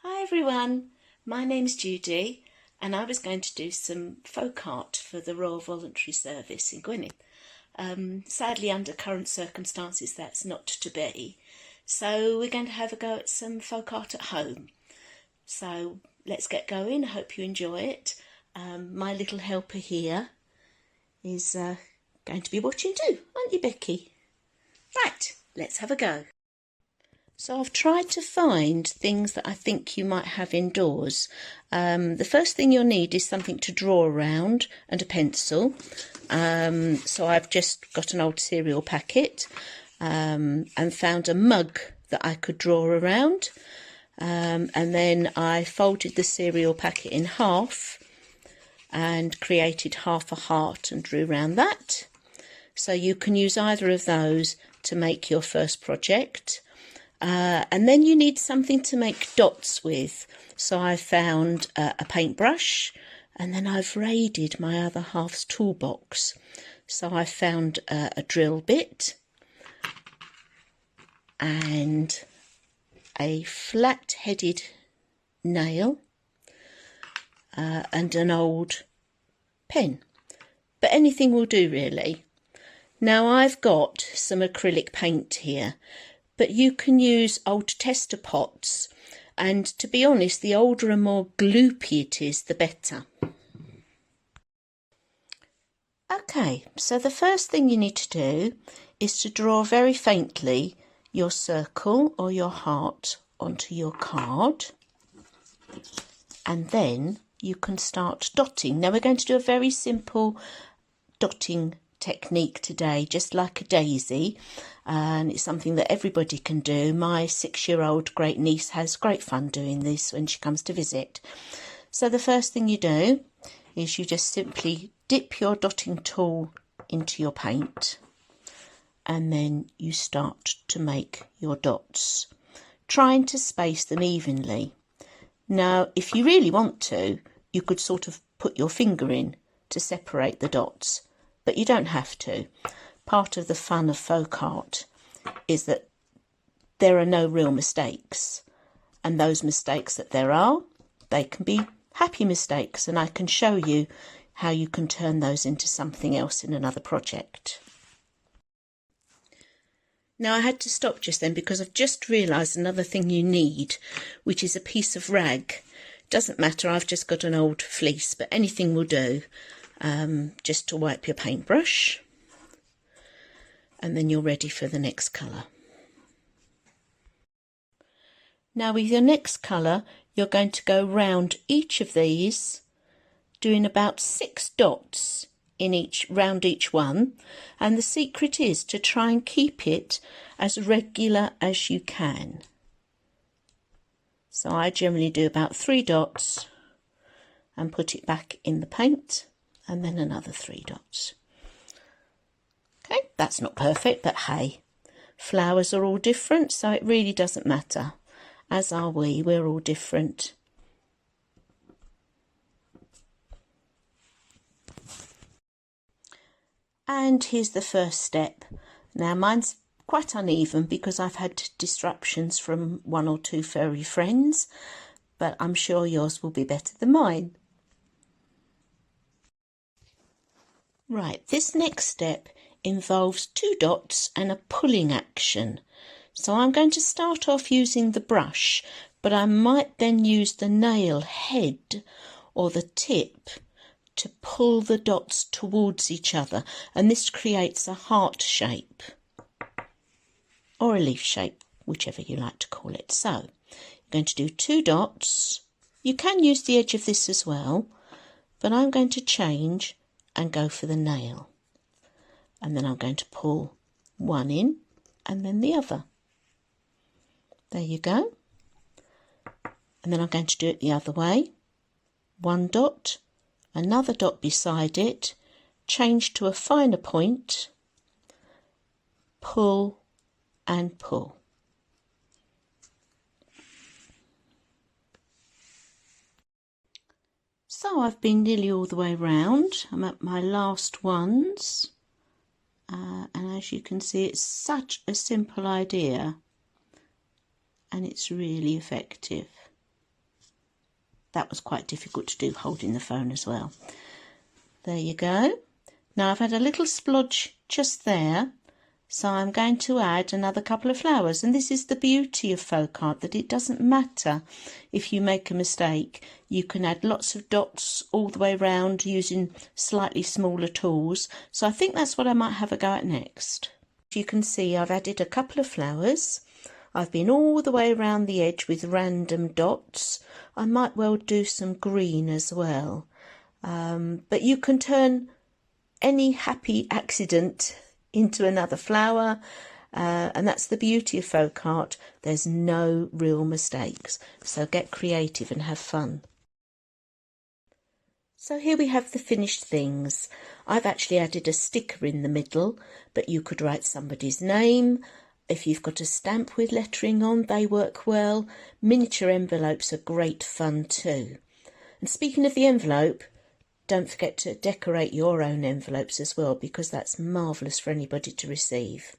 Hi everyone, my name's Judy and I was going to do some folk art for the Royal Voluntary Service in Gwynedd. Sadly, under current circumstances that's not to be, so we're going to have a go at some folk art at home. So let's get going. I hope you enjoy it. My little helper here is going to be watching too, aren't you, Becky? Right, let's have a go. So I've tried to find things that I think you might have indoors. The first thing you'll need is something to draw around and a pencil. So I've just got an old cereal packet and found a mug that I could draw around. And then I folded the cereal packet in half and created half a heart and drew around that. So you can use either of those to make your first project. And then you need something to make dots with. So I found a paintbrush, and then I've raided my other half's toolbox. So I found a drill bit and a flat-headed nail and an old pen. But anything will do, really. Now I've got some acrylic paint here, but you can use old tester pots, and to be honest, the older and more gloopy it is, the better. Okay, so the first thing you need to do is to draw very faintly your circle or your heart onto your card, and then you can start dotting. Now we're going to do a very simple dotting technique today, just like a daisy, and it's something that everybody can do. My 6-year-old great niece has great fun doing this when she comes to visit. So the first thing you do is you just simply dip your dotting tool into your paint, and then you start to make your dots, trying to space them evenly. Now if you really want to, you could sort of put your finger in to separate the dots, but you don't have to. Part of the fun of folk art is that there are no real mistakes, and those mistakes that there are, they can be happy mistakes, and I can show you how you can turn those into something else in another project. Now I had to stop just then because I've just realised another thing you need, which is a piece of rag. Doesn't matter, I've just got an old fleece, but anything will do. Just to wipe your paintbrush, and then you're ready for the next colour. Now with your next colour, you're going to go round each of these, doing about 6 dots in round each one, and the secret is to try and keep it as regular as you can. So I generally do about 3 dots and put it back in the paint, and then another 3 dots. Okay, that's not perfect, but hey, flowers are all different, so it really doesn't matter. As are we, we're all different. And here's the first step. Now mine's quite uneven because I've had disruptions from 1 or 2 furry friends, but I'm sure yours will be better than mine. Right, this next step involves 2 dots and a pulling action. So I'm going to start off using the brush, but I might then use the nail head or the tip to pull the dots towards each other, and this creates a heart shape or a leaf shape, whichever you like to call it. So you're going to do 2 dots. You can use the edge of this as well, but I'm going to change and go for the nail, and then I'm going to pull one in and then the other. There you go. And then I'm going to do it the other way. 1 dot, another dot beside it, change to a finer point, pull and pull. So I've been nearly all the way round. I'm at my last ones, and as you can see, it's such a simple idea and it's really effective. that was quite difficult to do holding the phone as well. There you go. Now I've had a little splodge just there, so I'm going to add another couple of flowers. And this is the beauty of folk art, that it doesn't matter if you make a mistake. You can add lots of dots all the way around using slightly smaller tools. So I think that's what I might have a go at next. You can see I've added a couple of flowers. I've been all the way around the edge with random dots. I might well do some green as well. But you can turn any happy accident into another flower, and that's the beauty of folk art. There's no real mistakes, so get creative and have fun. So here we have the finished things. I've actually added a sticker in the middle, but you could write somebody's name. If you've got a stamp with lettering on, they work well. Miniature envelopes are great fun too. And speaking of the envelope, don't forget to decorate your own envelopes as well, because that's marvellous for anybody to receive.